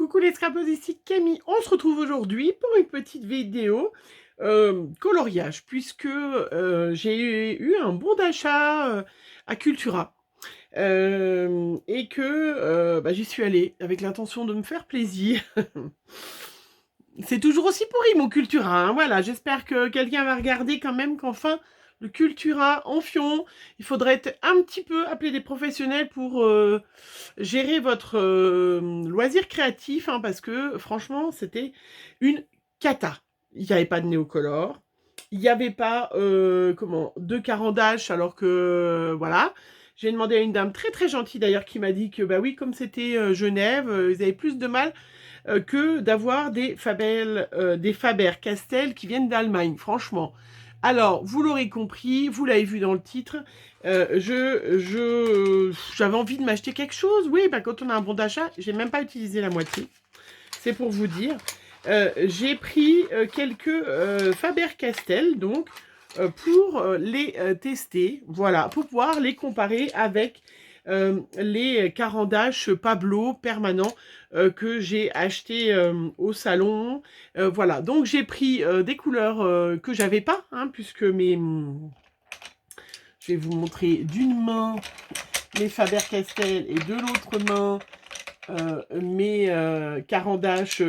Coucou les scrapeuses, ici Camille. On se retrouve aujourd'hui pour une petite vidéo coloriage, puisque j'ai eu un bon d'achat à Cultura. Et que j'y suis allée avec l'intention de me faire plaisir. C'est toujours aussi pourri mon Cultura, hein, voilà, j'espère que quelqu'un va regarder quand même qu'enfin le Cultura en fion, il faudrait un petit peu appeler des professionnels pour gérer votre loisir créatif, hein, parce que franchement c'était une cata. Il n'y avait pas de néocolore, il n'y avait pas de carandache, alors que voilà. J'ai demandé à une dame très très gentille d'ailleurs qui m'a dit que bah oui, comme c'était Genève, ils avaient plus de mal que d'avoir des Faber-Castell qui viennent d'Allemagne, franchement. Alors, vous l'aurez compris, vous l'avez vu dans le titre, j'avais envie de m'acheter quelque chose. Oui, quand on a un bon d'achat, j'ai même pas utilisé la moitié. C'est pour vous dire. J'ai pris quelques Faber-Castell, donc, pour les tester, voilà, pour pouvoir les comparer avec les carandaches Pablo permanents que j'ai acheté au salon. Voilà, donc j'ai pris des couleurs que j'avais pas, hein, puisque je vais vous montrer d'une main mes Faber-Castell et de l'autre main mes carandaches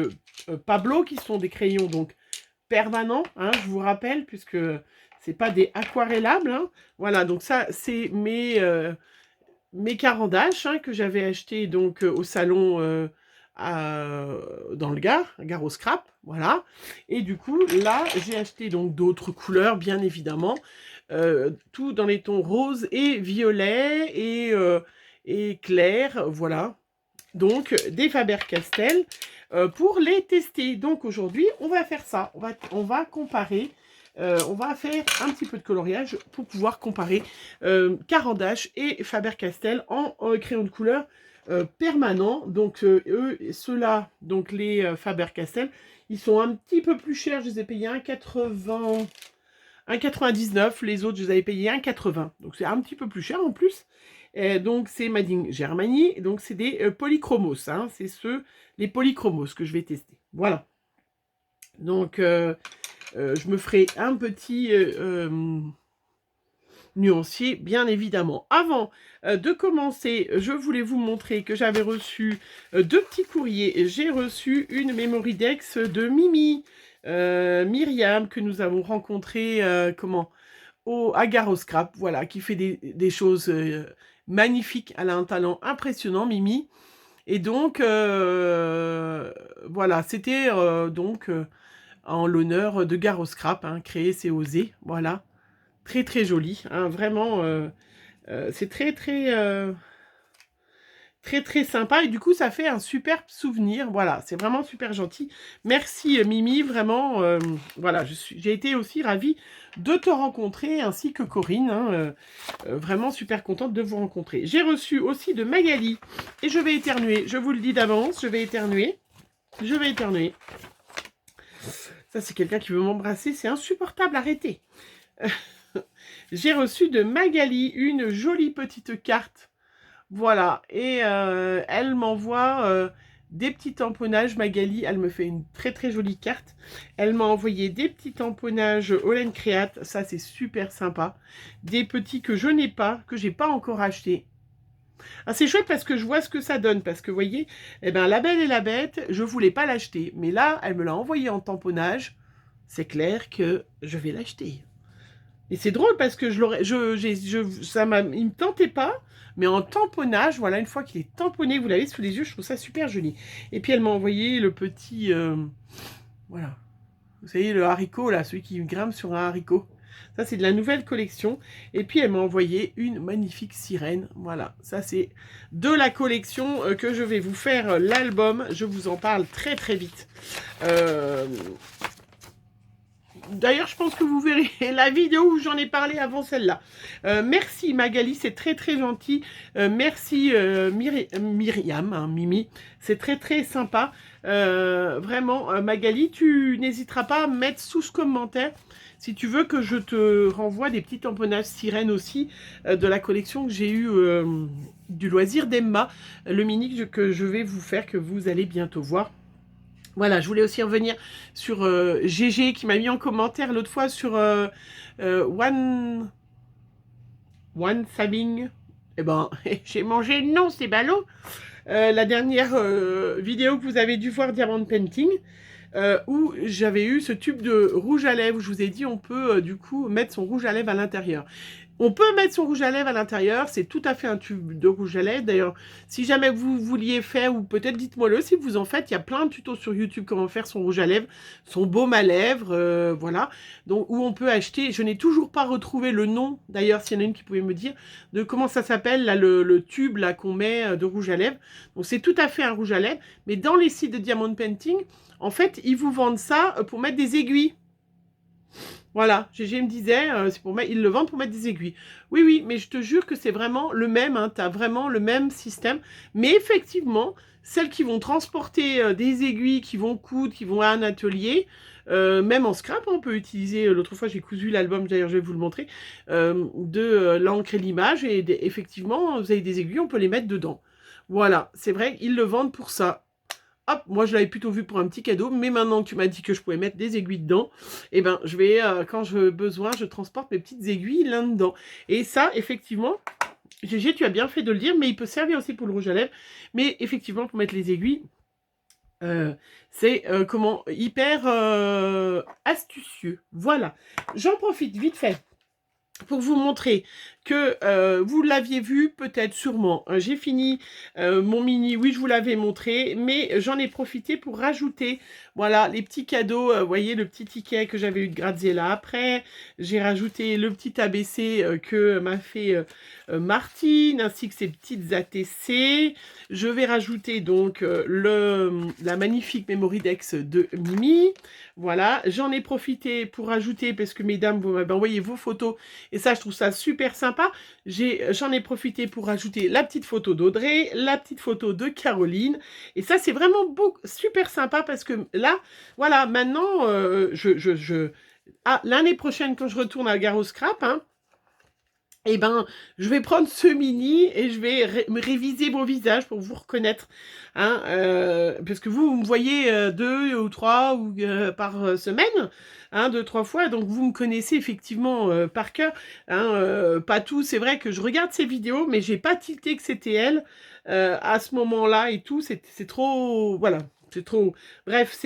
Pablo, qui sont des crayons donc permanents, hein, je vous rappelle, puisque c'est pas des aquarellables, hein. Voilà, donc ça c'est mes carandaches, hein, que j'avais acheté donc au salon dans le Gare au Scrap, voilà. Et du coup là j'ai acheté donc d'autres couleurs, bien évidemment, tout dans les tons rose et violet et clair, voilà. Donc des Faber-Castell pour les tester. Donc aujourd'hui on va faire ça, on va comparer. On va faire un petit peu de coloriage pour pouvoir comparer carandache et Faber-Castell en crayon de couleur permanent. Donc ceux-là, donc les Faber-Castell, ils sont un petit peu plus chers. Je les ai payés 1,80, 1,99. Les autres, je les avais payés 1,80. Donc c'est un petit peu plus cher en plus. Donc c'est Made in Germany. Donc c'est des polychromos, hein. C'est les polychromos que je vais tester. Voilà. Donc je me ferai un petit nuancier, bien évidemment. Avant de commencer, je voulais vous montrer que j'avais reçu deux petits courriers. J'ai reçu une Memoridex de Mimi, Myriam, que nous avons rencontré à Gare au Scrap, voilà, qui fait des choses magnifiques. Elle a un talent impressionnant, Mimi. Et donc, voilà, c'était en l'honneur de Gare au Scrap, hein, créé, c'est osé, voilà. Très très joli, hein, vraiment, c'est très très sympa, et du coup ça fait un super souvenir, voilà, c'est vraiment super gentil. Merci Mimi, vraiment, voilà, j'ai été aussi ravie de te rencontrer, ainsi que Corinne, hein, vraiment super contente de vous rencontrer. J'ai reçu aussi de Magali, et je vais éternuer, je vous le dis d'avance, je vais éternuer. Ça c'est quelqu'un qui veut m'embrasser, c'est insupportable, arrêtez. J'ai reçu de Magali une jolie petite carte. Voilà. Et elle m'envoie des petits tamponnages. Magali, elle me fait une très très jolie carte. Elle m'a envoyé des petits tamponnages Olen Create. Ça, c'est super sympa. Des petits que je n'ai pas, que j'ai pas encore acheté. Ah, c'est chouette parce que je vois ce que ça donne. Parce que, vous voyez, eh ben, La Belle et la Bête, je voulais pas l'acheter. Mais là, elle me l'a envoyé en tamponnage. C'est clair que je vais l'acheter. Et c'est drôle parce que il me tentait pas, mais en tamponnage, voilà, une fois qu'il est tamponné, vous l'avez sous les yeux, je trouve ça super joli. Et puis elle m'a envoyé le petit, voilà, vous savez, le haricot là, celui qui grimpe sur un haricot. Ça c'est de la nouvelle collection. Et puis elle m'a envoyé une magnifique sirène, voilà. Ça c'est de la collection que je vais vous faire l'album. Je vous en parle très très vite. D'ailleurs, je pense que vous verrez la vidéo où j'en ai parlé avant celle-là. Merci Magali, c'est très très gentil. Merci Myriam, hein, Mimi, c'est très très sympa. Vraiment, Magali, tu n'hésiteras pas à mettre sous ce commentaire Si tu veux que je te renvoie des petits tamponnages sirènes aussi de la collection que j'ai eu du loisir d'Emma, le mini que je vais vous faire, que vous allez bientôt voir. Voilà, je voulais aussi revenir sur GG qui m'a mis en commentaire l'autre fois sur One Sabing. Eh ben, j'ai mangé le nom, c'est ballot. La dernière vidéo que vous avez dû voir, Diamond Painting, où j'avais eu ce tube de rouge à lèvres. Je vous ai dit, on peut du coup mettre son rouge à lèvres à l'intérieur. On peut mettre son rouge à lèvres à l'intérieur, c'est tout à fait un tube de rouge à lèvres. D'ailleurs, si jamais vous vouliez faire, ou peut-être dites-moi-le, si vous en faites, il y a plein de tutos sur YouTube comment faire son rouge à lèvres, son baume à lèvres, voilà. Donc, où on peut acheter, je n'ai toujours pas retrouvé le nom, d'ailleurs, s'il y en a une qui pouvait me dire, de comment ça s'appelle, là, le tube là qu'on met de rouge à lèvres. Donc, c'est tout à fait un rouge à lèvres, mais dans les sites de Diamond Painting, en fait, ils vous vendent ça pour mettre des aiguilles. Voilà, GG me disait, ils le vendent pour mettre des aiguilles. Oui, oui, mais je te jure que c'est vraiment le même, hein, tu as vraiment le même système. Mais effectivement, celles qui vont transporter des aiguilles, qui vont coudre, qui vont à un atelier, même en scrap, on peut utiliser, l'autre fois j'ai cousu l'album, d'ailleurs je vais vous le montrer, de l'encre et l'image, et effectivement, vous avez des aiguilles, on peut les mettre dedans. Voilà, c'est vrai qu'ils le vendent pour ça. Hop, moi je l'avais plutôt vu pour un petit cadeau, mais maintenant que tu m'as dit que je pouvais mettre des aiguilles dedans, eh ben je vais, quand j'ai besoin, je transporte mes petites aiguilles là-dedans. Et ça, effectivement, GG, tu as bien fait de le dire, mais il peut servir aussi pour le rouge à lèvres. Mais effectivement, pour mettre les aiguilles, c'est hyper astucieux. Voilà, j'en profite vite fait pour vous montrer que vous l'aviez vu peut-être sûrement. J'ai fini mon mini, oui je vous l'avais montré, mais j'en ai profité pour rajouter, voilà, les petits cadeaux. Vous voyez le petit ticket que j'avais eu de Graziella après. J'ai rajouté le petit ABC que m'a fait Martine, ainsi que ses petites ATC. Je vais rajouter donc la magnifique Memory Dex de Mimi. Voilà, j'en ai profité pour rajouter, parce que mesdames, vous m'avez envoyé vos photos, et ça je trouve ça super sympa. J'en ai profité pour rajouter la petite photo d'Audrey, la petite photo de Caroline, et ça c'est vraiment super sympa, parce que là, voilà, maintenant, l'année prochaine quand je retourne à Gare au Scrap, hein, eh ben, je vais prendre ce mini et je vais réviser mon visage pour vous reconnaître, hein, parce que vous me voyez 2 ou 3 ou par semaine, hein, 2-3 fois, donc vous me connaissez effectivement par cœur, hein, pas tout. C'est vrai que je regarde ces vidéos, mais j'ai pas tilté que c'était elle à ce moment-là et tout. C'est trop, voilà. C'est trop... Bref,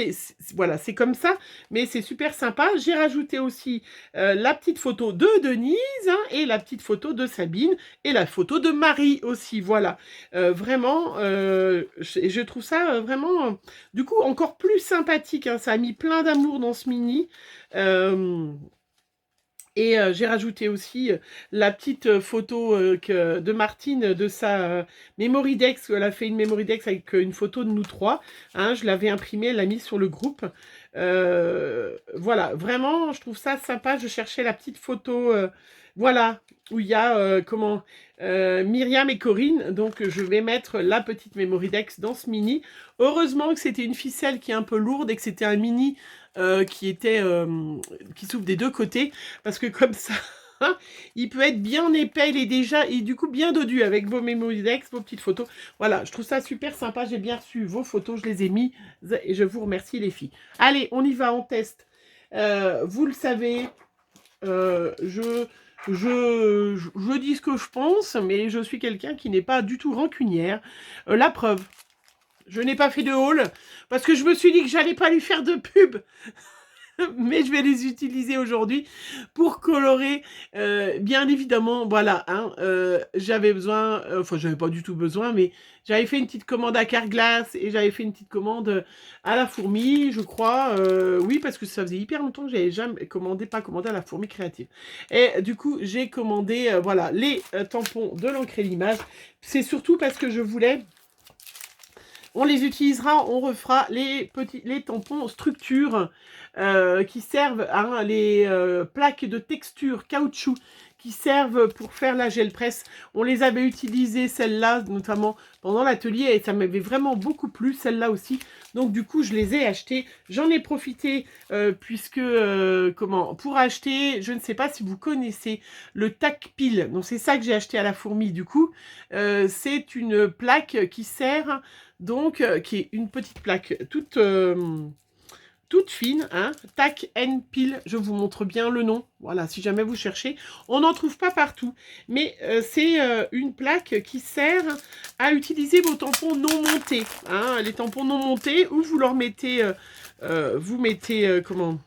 voilà, c'est comme ça, mais c'est super sympa. J'ai rajouté aussi la petite photo de Denise, hein, et la petite photo de Sabine, et la photo de Marie aussi, voilà. Vraiment, je trouve ça vraiment, du coup, encore plus sympathique, hein. Ça a mis plein d'amour dans ce mini. Et j'ai rajouté aussi la petite photo de Martine de sa Memory Dex. Elle a fait une Memory Dex avec une photo de nous trois. Hein, je l'avais imprimée, elle l'a mise sur le groupe. Voilà, vraiment, je trouve ça sympa. Je cherchais la petite photo, voilà, où il y a Myriam et Corinne. Donc, je vais mettre la petite Memory Dex dans ce mini. Heureusement que c'était une ficelle qui est un peu lourde et que c'était un mini qui s'ouvre des deux côtés, parce que comme ça, il peut être bien épais, il est déjà, et du coup bien dodu avec vos Memory Dex, vos petites photos. Voilà, je trouve ça super sympa, j'ai bien reçu vos photos, je les ai mis, et je vous remercie les filles. Allez, on y va, on teste. Vous le savez, je dis ce que je pense, mais je suis quelqu'un qui n'est pas du tout rancunière. La preuve, je n'ai pas fait de haul parce que je me suis dit que j'allais pas lui faire de pub. Mais je vais les utiliser aujourd'hui pour colorer, bien évidemment, voilà, hein, j'avais besoin, enfin j'avais pas du tout besoin, mais j'avais fait une petite commande à Carglass et j'avais fait une petite commande à la fourmi, je crois, oui, parce que ça faisait hyper longtemps que j'avais jamais commandé à la fourmi créative. Et du coup, j'ai commandé, voilà, les tampons de l'encre et l'image. C'est surtout parce que je voulais... On les utilisera, on refera les tampons structure qui servent, hein, les plaques de texture caoutchouc qui servent pour faire la gel presse. On les avait utilisées, celles-là, notamment pendant l'atelier, et ça m'avait vraiment beaucoup plu, celle-là aussi. Donc du coup, je les ai achetés. J'en ai profité puisque, pour acheter, je ne sais pas si vous connaissez le tac pile. Donc c'est ça que j'ai acheté à la fourmi du coup. C'est une plaque qui sert, donc, qui est une petite plaque toute fine, hein, tac and pile, je vous montre bien le nom, voilà, si jamais vous cherchez, on n'en trouve pas partout, mais c'est une plaque qui sert à utiliser vos tampons non montés, hein, les tampons non montés, où vous leur mettez, comment,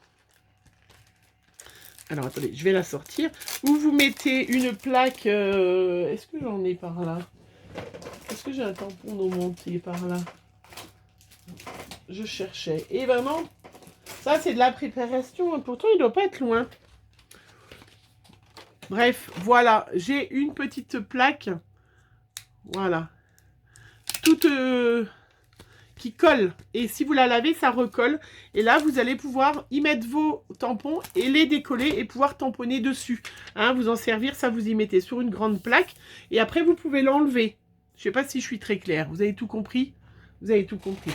alors attendez, je vais la sortir, où vous mettez une plaque, est-ce que j'en ai par là, est-ce que j'ai un tampon non monté par là, je cherchais, et vraiment, ça, c'est de la préparation. Pourtant, il ne doit pas être loin. Bref, voilà. J'ai une petite plaque. Voilà. Toute qui colle. Et si vous la lavez, ça recolle. Et là, vous allez pouvoir y mettre vos tampons et les décoller et pouvoir tamponner dessus. Hein, vous en servir, ça vous y mettez sur une grande plaque. Et après, vous pouvez l'enlever. Je ne sais pas si je suis très claire. Vous avez tout compris? Vous avez tout compris.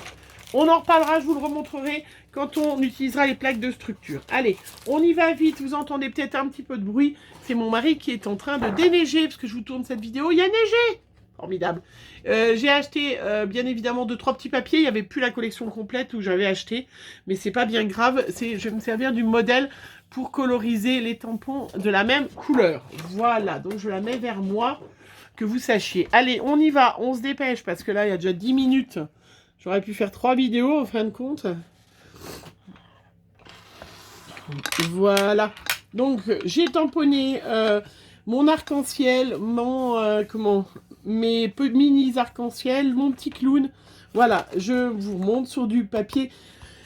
On en reparlera, je vous le remontrerai quand on utilisera les plaques de structure. Allez, on y va vite, vous entendez peut-être un petit peu de bruit. C'est mon mari qui est en train de déneiger, parce que je vous tourne cette vidéo, il y a neigé. Formidable. J'ai acheté, bien évidemment, 2-3 petits papiers. Il n'y avait plus la collection complète où j'avais acheté, mais c'est pas bien grave. Je vais me servir du modèle pour coloriser les tampons de la même couleur. Voilà, donc je la mets vers moi, que vous sachiez. Allez, on y va, on se dépêche, parce que là, il y a déjà 10 minutes. J'aurais pu faire 3 vidéos, en fin de compte. Voilà. Donc, j'ai tamponné mon arc-en-ciel, mes mini arc-en-ciel, mon petit clown. Voilà, je vous montre sur du papier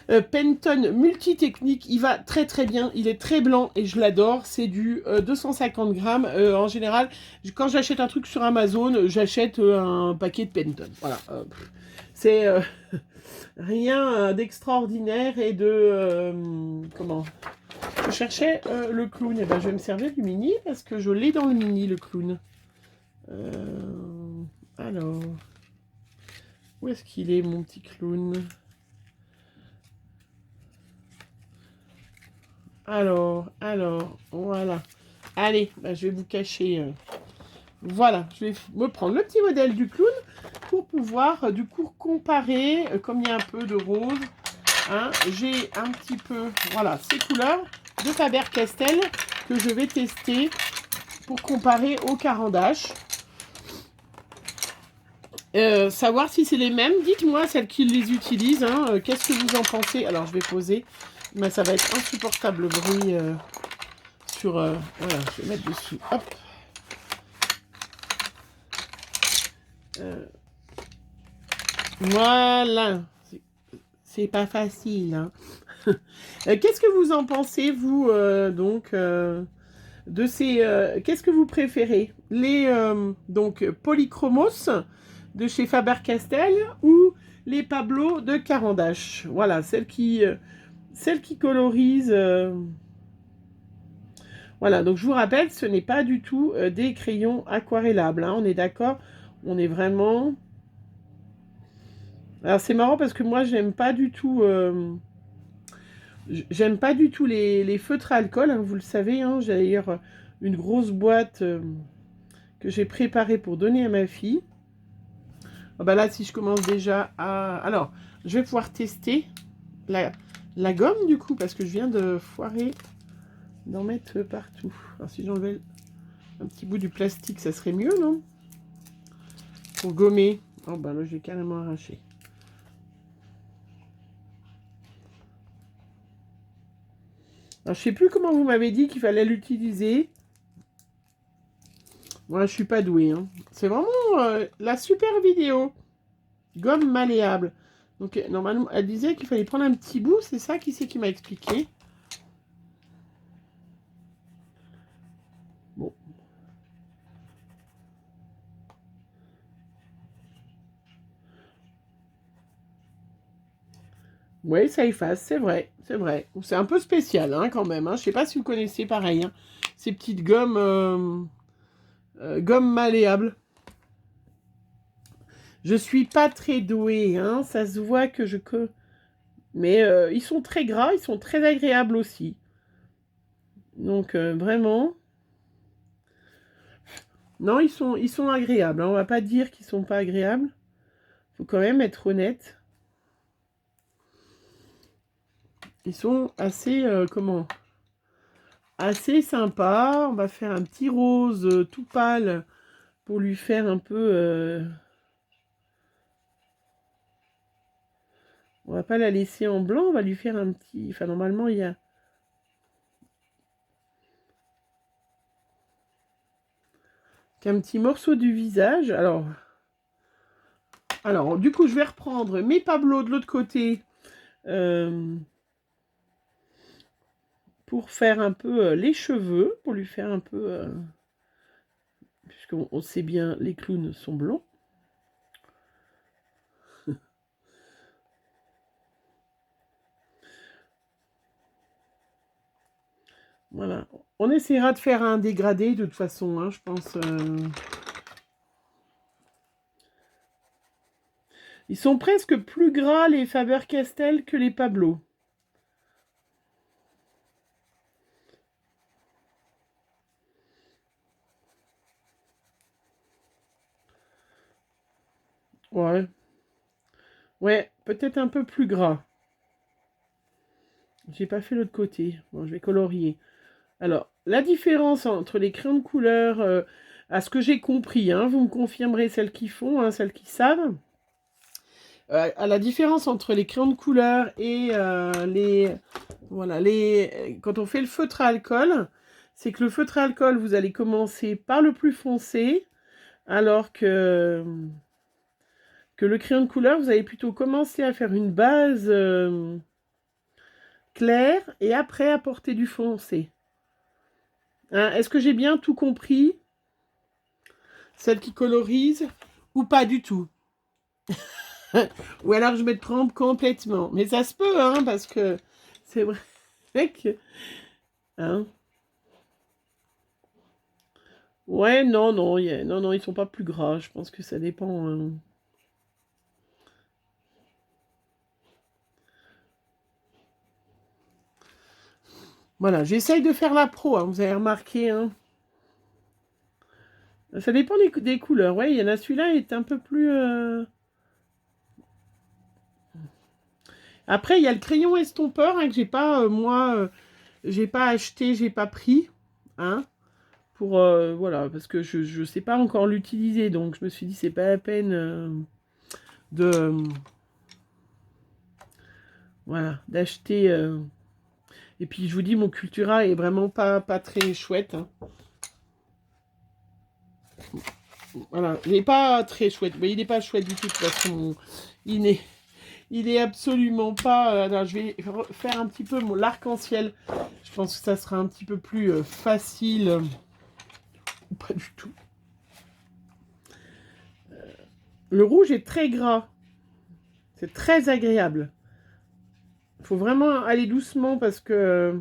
Penton multitechnique. Il va très très bien, il est très blanc et je l'adore. C'est du 250 grammes. En général, quand j'achète un truc sur Amazon, j'achète un paquet de Penton. Voilà. C'est rien d'extraordinaire et de... comment? Je cherchais le clown. Et ben, je vais me servir du mini parce que je l'ai dans le mini, le clown. Alors... Où est-ce qu'il est, mon petit clown? Alors, voilà. Allez, ben, je vais vous cacher... Voilà, je vais me prendre le petit modèle du clown pour pouvoir du coup comparer, comme il y a un peu de rose, hein, j'ai un petit peu, voilà, ces couleurs de Faber-Castell que je vais tester pour comparer au Caran d'Ache. Savoir si c'est les mêmes, dites-moi celles qui les utilisent, hein, qu'est-ce que vous en pensez? Alors je vais poser, mais ça va être insupportable le bruit sur, voilà, je vais mettre dessous, hop. Voilà, c'est pas facile. Hein. Qu'est-ce que vous en pensez, vous, de ces... qu'est-ce que vous préférez? Les donc Polychromos de chez Faber-Castell ou les Pablo de Caran d'Ache? Voilà, celles qui colorisent... Voilà, donc je vous rappelle, ce n'est pas du tout des crayons aquarellables. Hein, on est d'accord? On est vraiment... Alors c'est marrant parce que moi j'aime pas du tout les feutres à alcool, hein, vous le savez, hein, j'ai d'ailleurs une grosse boîte que j'ai préparée pour donner à ma fille. Ah bah là si je commence déjà à... Alors je vais pouvoir tester la gomme du coup parce que je viens de foirer d'en mettre partout. Alors si j'enlevais un petit bout du plastique ça serait mieux, non? Pour gommer. Oh bah là j'ai carrément arraché. Alors, je sais plus comment vous m'avez dit qu'il fallait l'utiliser. Moi, je suis pas douée. Hein. C'est vraiment la super vidéo. Gomme malléable. Donc, normalement, elle disait qu'il fallait prendre un petit bout. C'est ça qui m'a expliqué. Bon. Oui, ça efface, c'est vrai, c'est vrai. C'est un peu spécial, hein, quand même. Hein. Je sais pas si vous connaissez pareil. Hein. Ces petites gommes, gommes malléables. Je suis pas très douée, hein. Ça se voit que Mais ils sont très gras, ils sont très agréables aussi. Donc vraiment, non, ils sont agréables, hein. On va pas dire qu'ils sont pas agréables. Faut quand même être honnête. Ils sont assez, comment? Assez sympas. On va faire un petit rose tout pâle pour lui faire un peu... on va pas la laisser en blanc, on va lui faire un petit... Enfin, normalement, il y a... qu'un petit morceau du visage. Alors, du coup, je vais reprendre mes Pablo de l'autre côté pour faire un peu les cheveux, pour lui faire un peu... puisqu'on sait bien, les clowns sont blonds. Voilà. On essaiera de faire un dégradé de toute façon, hein, je pense. Ils sont presque plus gras, les Faber-Castell, que les Pablo. Ouais. Ouais, peut-être un peu plus gras. J'ai pas fait l'autre côté. Bon, je vais colorier. Alors, la différence entre les crayons de couleur, à ce que j'ai compris, hein, vous me confirmerez celles qui font, hein, celles qui savent. À la différence entre les crayons de couleur et voilà, quand on fait le feutre à alcool, c'est que le feutre à alcool, vous allez commencer par le plus foncé, alors que le crayon de couleur, vous allez plutôt commencer à faire une base claire et après apporter du foncé. Hein, est-ce que j'ai bien tout compris? Celle qui colorise ou pas du tout? Ou alors je me trompe complètement. Mais ça se peut, hein, parce que c'est vrai que... Hein. Ouais, non, non, non, non, ils sont pas plus gras. Je pense que ça dépend. Voilà, j'essaye de faire la pro, hein, vous avez remarqué. Hein. Ça dépend des couleurs. Ouais, il y en a celui-là est un peu plus... Après, il y a le crayon estompeur hein, que j'ai pas, moi, j'ai pas acheté, j'ai pas pris. Hein, pour, voilà, parce que je sais pas encore l'utiliser. Donc, je me suis dit, c'est pas la peine de... voilà, d'acheter... Et puis, je vous dis, mon Cultura est vraiment pas très chouette. Hein. Voilà, il n'est pas très chouette. Mais il n'est pas chouette du tout, de toute façon. Il est absolument pas... alors, je vais faire un petit peu l'arc-en-ciel. Je pense que ça sera un petit peu plus facile. Ou pas du tout. Le rouge est très gras. C'est très agréable. Il faut vraiment aller doucement parce que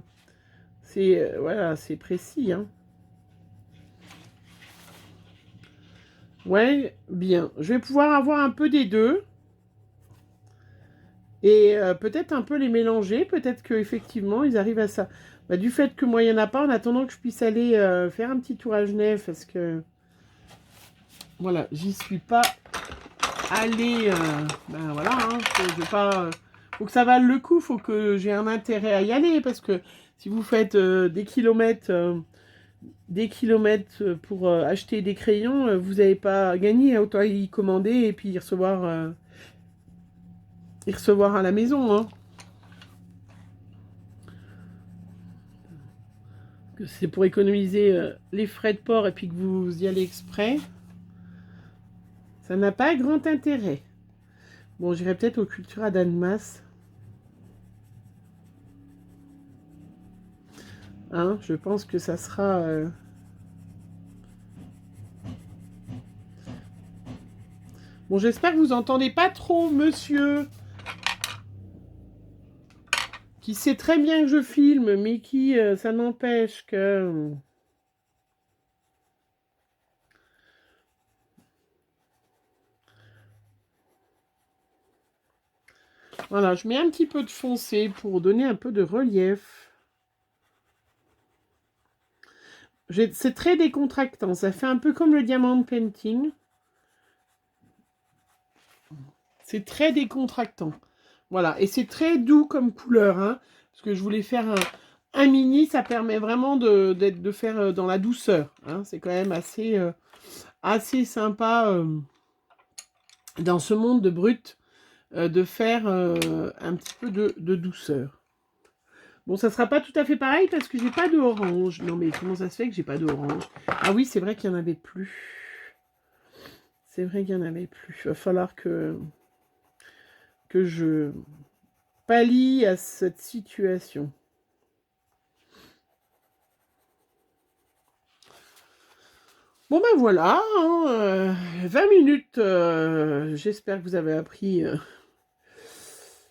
c'est voilà, c'est précis. Hein. Ouais, bien. Je vais pouvoir avoir un peu des deux. Et peut-être un peu les mélanger. Peut-être qu'effectivement, ils arrivent à ça. Bah, du fait que moi, il n'y en a pas, en attendant que je puisse aller faire un petit tour à Genève, parce que, voilà, j'y suis pas allée. Ben voilà, hein, je vais pas... faut que ça vale le coup, faut que j'ai un intérêt à y aller, parce que si vous faites des kilomètres pour acheter des crayons, vous n'avez pas gagné. Autant y commander et puis y recevoir à la maison, hein. Que c'est pour économiser les frais de port et puis que vous y allez exprès, ça n'a pas grand intérêt. Bon, j'irai peut-être au Cultura d'Annemasse. Hein, je pense que ça sera... Bon, j'espère que vous entendez pas trop, monsieur, qui sait très bien que je filme, mais qui, ça n'empêche que... Voilà, je mets un petit peu de foncé pour donner un peu de relief. C'est très décontractant, ça fait un peu comme le diamond painting. C'est très décontractant. Voilà, et c'est très doux comme couleur, hein, parce que je voulais faire un mini, ça permet vraiment de faire dans la douceur. Hein, c'est quand même assez sympa dans ce monde de brut de faire un petit peu de douceur. Bon, ça sera pas tout à fait pareil parce que j'ai pas de orange. Non, mais comment ça se fait que j'ai pas d'orange? Ah oui, c'est vrai qu'il y en avait plus. C'est vrai qu'il y en avait plus. Il va falloir que je pallie à cette situation. Bon ben voilà, hein, 20 minutes, j'espère que vous avez appris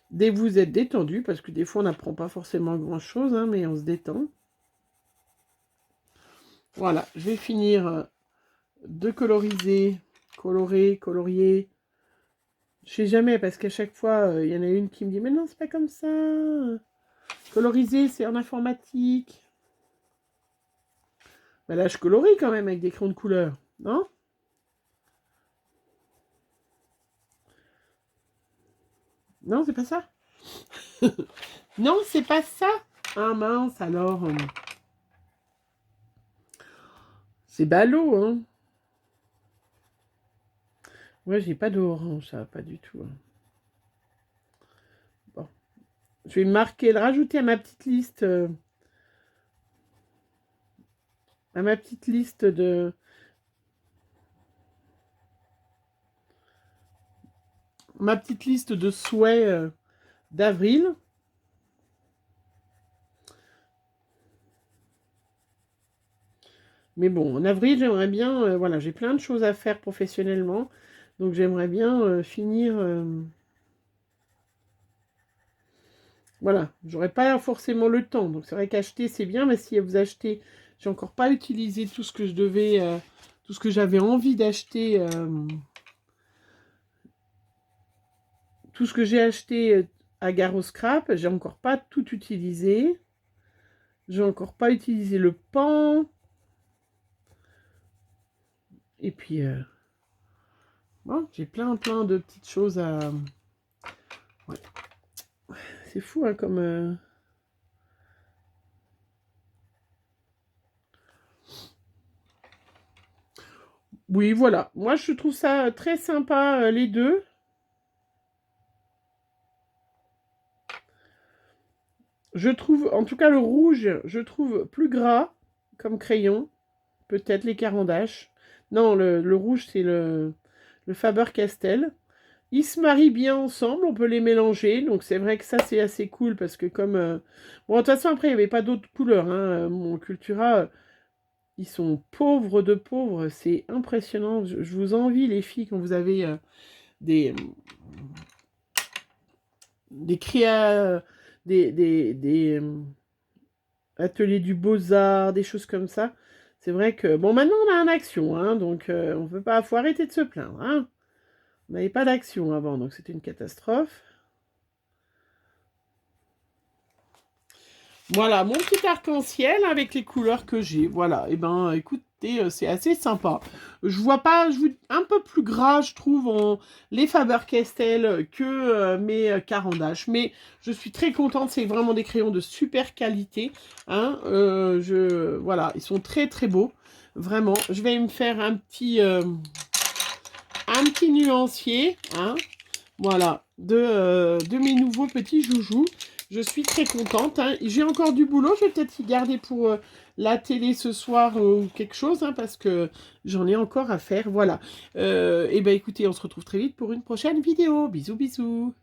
dès que vous êtes détendu, parce que des fois on n'apprend pas forcément grand chose, hein, mais on se détend. Voilà, je vais finir de coloriser, colorier. Je sais jamais, parce qu'à chaque fois, il y en a une qui me dit « Mais non, c'est pas comme ça. Coloriser, c'est en informatique. » Ben là, je colorie quand même avec des crayons de couleur, non? Non, c'est pas ça. Non, c'est pas ça. Ah mince, alors. C'est ballot, hein. Ouais, j'ai pas d'orange, ça, pas du tout. Hein. Bon. Je vais marquer, le rajouter à ma petite liste. À ma petite liste de. Ma petite liste de souhaits d'avril. Mais bon, en avril, j'aimerais bien. Voilà, j'ai plein de choses à faire professionnellement. Donc, j'aimerais bien finir. Voilà, j'aurais pas forcément le temps. Donc, c'est vrai qu'acheter, c'est bien. Mais si vous achetez, j'ai encore pas utilisé tout ce que je devais. Tout ce que j'avais envie d'acheter. Tout ce que j'ai acheté à Gare au Scrap, j'ai encore pas tout utilisé. J'ai encore pas utilisé le pan. Et puis, bon, j'ai plein de petites choses à... Ouais. C'est fou, hein, comme... Oui, voilà. Moi, je trouve ça très sympa, les deux. Je trouve, en tout cas, le rouge, je trouve plus gras comme crayon. Peut-être les Caran-d'Ache. Non, le rouge, c'est le Faber-Castell. Ils se marient bien ensemble, on peut les mélanger. Donc c'est vrai que ça, c'est assez cool parce que comme... Bon, de toute façon, après, il n'y avait pas d'autres couleurs. Hein. Mon Cultura, ils sont pauvres de pauvres. C'est impressionnant. Je vous envie, les filles, quand vous avez des... des créas... des ateliers du Beaux-Arts, des choses comme ça. C'est vrai que... Bon, maintenant, on a un action, hein, donc on ne peut pas... Faut arrêter de se plaindre, hein. On n'avait pas d'action avant, donc c'était une catastrophe. Voilà, mon petit arc-en-ciel avec les couleurs que j'ai. Voilà, et ben écoutez, c'est assez sympa. Je vois pas, un peu plus gras, je trouve, les Faber-Castell que mes Caran-d'Ache. Mais je suis très contente, c'est vraiment des crayons de super qualité. Hein, voilà, ils sont très très beaux. Vraiment, je vais me faire un petit nuancier. Hein, voilà, de mes nouveaux petits joujoux. Je suis très contente. Hein. J'ai encore du boulot. Je vais peut-être y garder pour la télé ce soir ou quelque chose, hein, parce que j'en ai encore à faire. Voilà. Et ben écoutez, on se retrouve très vite pour une prochaine vidéo. Bisous, bisous.